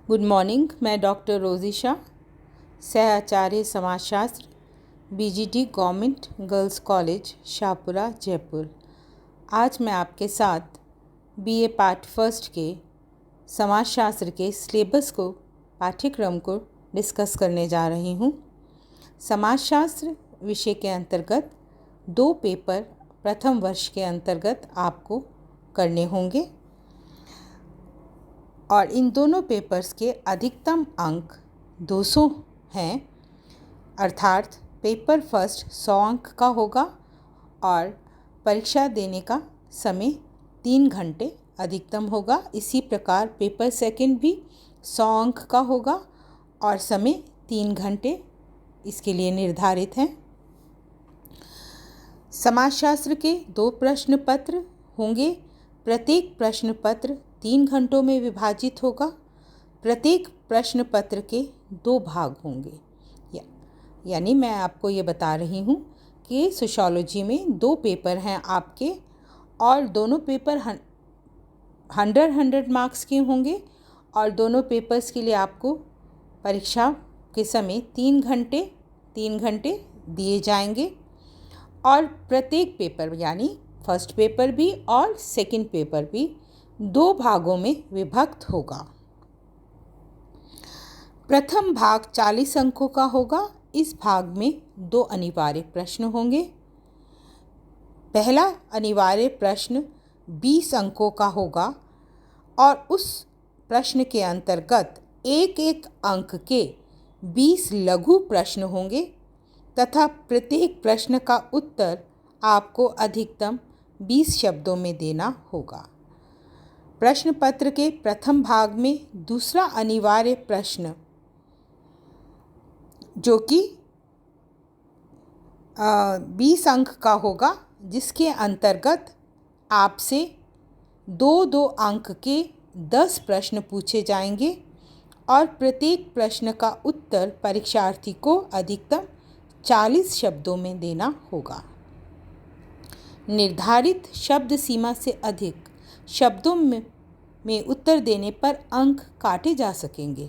Good morning. मैं doctor रोजिशा, सह समाजशास्त्र, BGT government girls college Shahpura Jaipur. आज मैं आपके साथ बीए पार्ट फर्स्ट के समाजशास्त्र के सिलेबस को पाठ्यक्रम को डिस्कस करने जा रही हूँ। समाजशास्त्र विषय के अंतर्गत 2 पेपर प्रथम वर्ष के अंतर्गत आपको करने होंगे और इन दोनों पेपर्स के अधिकतम अंक 200 हैं, अर्थात पेपर फर्स्ट 100 अंक का होगा और परीक्षा देने का समय 3 घंटे अधिकतम होगा। इसी प्रकार पेपर सेकंड भी 100 अंक का होगा और समय 3 घंटे इसके लिए निर्धारित हैं। समाजशास्त्र के 2 प्रश्न पत्र होंगे। प्रत्येक प्रश्न पत्र 3 घंटों में विभाजित होगा। प्रत्येक प्रश्न पत्र के 2 भाग होंगे। यानी मैं आपको ये बता रही हूँ कि सोशियोलॉजी में 2 पेपर हैं आपके और दोनों पेपर 100 मार्क्स के होंगे और दोनों पेपर्स के लिए आपको परीक्षा के समय 3 घंटे दिए जाएंगे और प्रत्येक पेपर यानी फर्स्ट पेपर भी और सेकंड पेपर भी 2 भागों में विभक्त होगा। प्रथम भाग 40 अंकों का होगा। इस भाग में 2 अनिवार्य प्रश्न होंगे। पहला अनिवार्य प्रश्न 20 अंकों का होगा और उस प्रश्न के अंतर्गत एक अंक के 20 लघु प्रश्न होंगे तथा प्रत्येक प्रश्न का उत्तर आपको अधिकतम 20 शब्दों में देना होगा। प्रश्न पत्र के प्रथम भाग में दूसरा अनिवार्य प्रश्न जो कि 20 अंक का होगा, जिसके अंतर्गत आपसे 2 अंक के 10 प्रश्न पूछे जाएंगे और प्रत्येक प्रश्न का उत्तर परीक्षार्थी को अधिकतम 40 शब्दों में देना होगा। निर्धारित शब्द सीमा से अधिक शब्दों में उत्तर देने पर अंक काटे जा सकेंगे।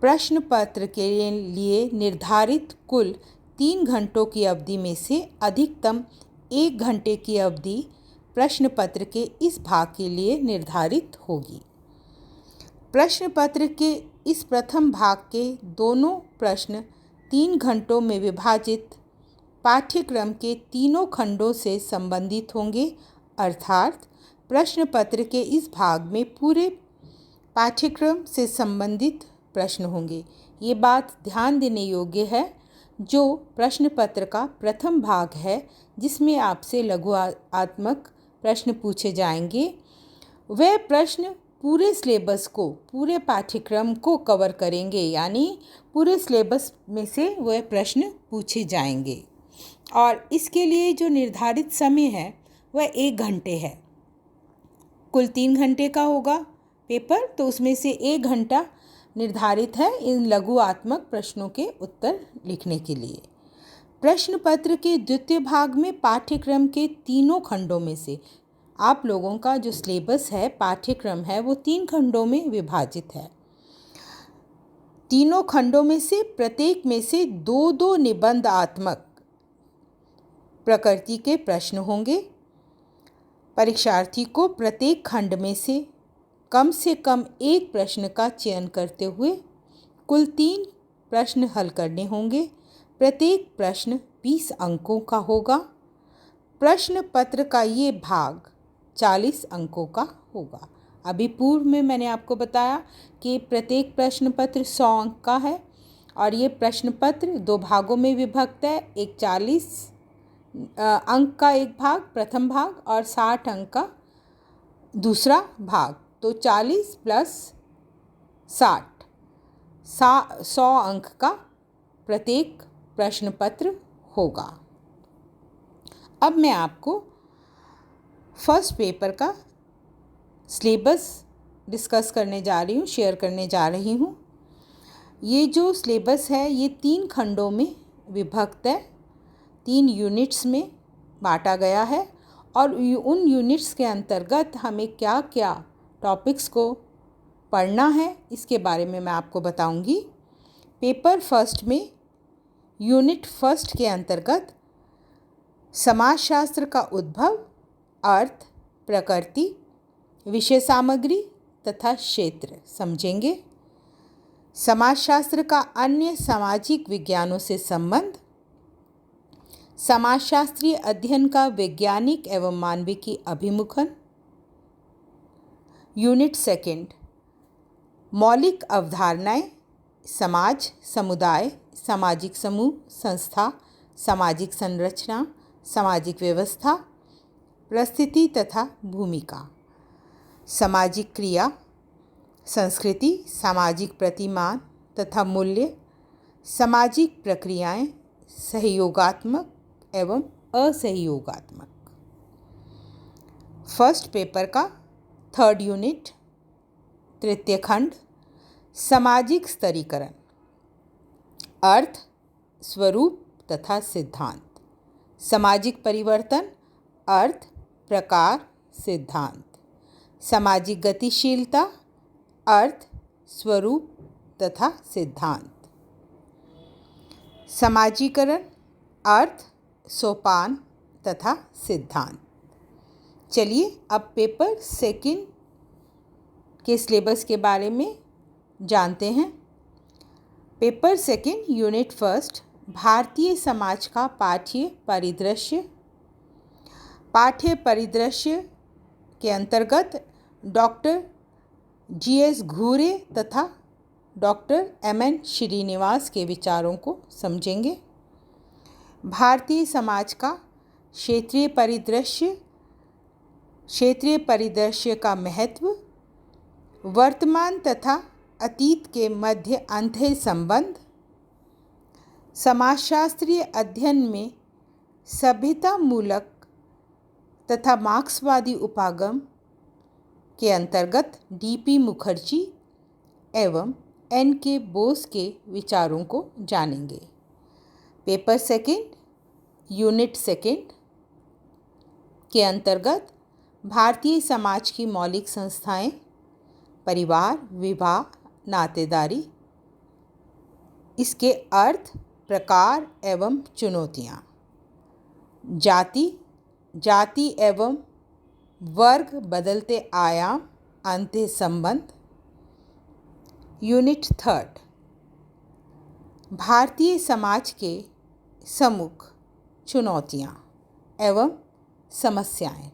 प्रश्न पत्र के लिए निर्धारित कुल 3 घंटों की अवधि में से अधिकतम 1 घंटे की अवधि प्रश्न पत्र के इस भाग के लिए निर्धारित होगी। प्रश्न पत्र के इस प्रथम भाग के दोनों प्रश्न 3 घंटों में विभाजित पाठ्यक्रम के तीनों खंडों से संबंधित होंगे, अर्थात प्रश्न पत्र के इस भाग में पूरे पाठ्यक्रम से संबंधित प्रश्न होंगे। ये बात ध्यान देने योग्य है। जो प्रश्न पत्र का प्रथम भाग है जिसमें आपसे लघुआत्मक प्रश्न पूछे जाएंगे, वह प्रश्न पूरे सिलेबस को, पूरे पाठ्यक्रम को कवर करेंगे, यानी पूरे सिलेबस में से वह प्रश्न पूछे जाएंगे और इसके लिए जो निर्धारित समय है वह 1 घंटे है। कुल 3 घंटे का होगा पेपर, तो उसमें से 1 घंटा निर्धारित है इन लघुआत्मक प्रश्नों के उत्तर लिखने के लिए। प्रश्न पत्र के द्वितीय भाग में पाठ्यक्रम के तीनों खंडों में से आप लोगों का जो सिलेबस है, पाठ्यक्रम है, वो 3 खंडों में विभाजित है। तीनों खंडों में से प्रत्येक में से 2 निबंधात्मक प्रकृति के प्रश्न होंगे। परीक्षार्थी को प्रत्येक खंड में से कम 1 प्रश्न का चयन करते हुए कुल 3 प्रश्न हल करने होंगे। प्रत्येक प्रश्न 20 अंकों का होगा। प्रश्न पत्र का ये भाग 40 अंकों का होगा। अभी पूर्व में मैंने आपको बताया कि प्रत्येक प्रश्न पत्र 100 अंक का है और ये प्रश्न पत्र 2 भागों में विभक्त है। एक 40 अंक का एक भाग प्रथम भाग और 60 अंक का दूसरा भाग, तो 40 प्लस 60 100 अंक का प्रत्येक प्रश्न पत्र होगा। अब मैं आपको फर्स्ट पेपर का सिलेबस डिस्कस करने जा रही हूँ, शेयर करने जा रही हूँ। ये जो सिलेबस है ये 3 खंडों में विभक्त है, 3 यूनिट्स में बांटा गया है और उन यूनिट्स के अंतर्गत हमें क्या क्या टॉपिक्स को पढ़ना है इसके बारे में मैं आपको बताऊंगी। पेपर फर्स्ट में यूनिट फर्स्ट के अंतर्गत समाजशास्त्र का उद्भव, अर्थ, प्रकृति, विषय सामग्री तथा क्षेत्र समझेंगे। समाजशास्त्र का अन्य सामाजिक विज्ञानों से संबंध, समाजशास्त्रीय अध्ययन का वैज्ञानिक एवं मानविकी अभिमुखन। यूनिट सेकंड मौलिक अवधारणाएं, समाज, समुदाय, सामाजिक समूह, संस्था, सामाजिक संरचना, सामाजिक व्यवस्था, परिस्थिति तथा भूमिका। सामाजिक क्रिया, संस्कृति, सामाजिक प्रतिमान तथा मूल्य, सामाजिक प्रक्रियाएं, सहयोगात्मक एवं असहयोगात्मक। फर्स्ट पेपर का थर्ड यूनिट, तृतीय खंड, सामाजिक स्तरीकरण, अर्थ, स्वरूप तथा सिद्धांत। सामाजिक परिवर्तन, अर्थ, प्रकार, सिद्धांत। सामाजिक गतिशीलता, अर्थ, स्वरूप तथा सिद्धांत। समाजीकरण, अर्थ, सोपान तथा सिद्धांत। चलिए अब पेपर सेकंड के सिलेबस के बारे में जानते हैं। Paper second unit first, Bharatiya Samaj का पाठ्य परिदृश्य। पाठ्य परिदृश्य के अंतर्गत डॉक्टर जी.एस. घुरे तथा डॉक्टर एम.एन. श्रीनिवास के विचारों को समझेंगे। भारतीय समाज का क्षेत्रीय परिदृश्य, क्षेत्रीय परिदृश्य का महत्व, वर्तमान तथा अतीत के मध्य अंतर संबंध, समाजशास्त्रीय अध्ययन में सभ्यता मूलक तथा मार्क्सवादी उपागम के अंतर्गत डी.पी. मुखर्जी एवं एन.के. बोस के विचारों को जानेंगे। पेपर सेकंड यूनिट सेकंड के अंतर्गत भारतीय समाज की मौलिक संस्थाएं, परिवार, विवाह, नातेदारी, इसके अर्थ, प्रकार एवं चुनौतियाँ। जाति, जाति एवं वर्ग, बदलते आयाम, अंतर संबंध। यूनिट थर्ड भारतीय समाज के सम्मुख चुनौतियाँ एवं समस्याएं।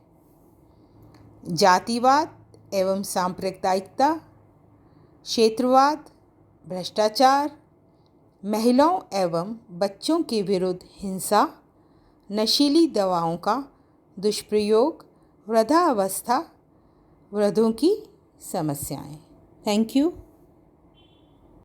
जातिवाद एवं सांप्रदायिकता, क्षेत्रवाद, भ्रष्टाचार, महिलाओं एवं बच्चों के विरुद्ध हिंसा, नशीली दवाओं का दुष्प्रयोग, वृद्धावस्था, वृद्धों की समस्याएं। Thank you.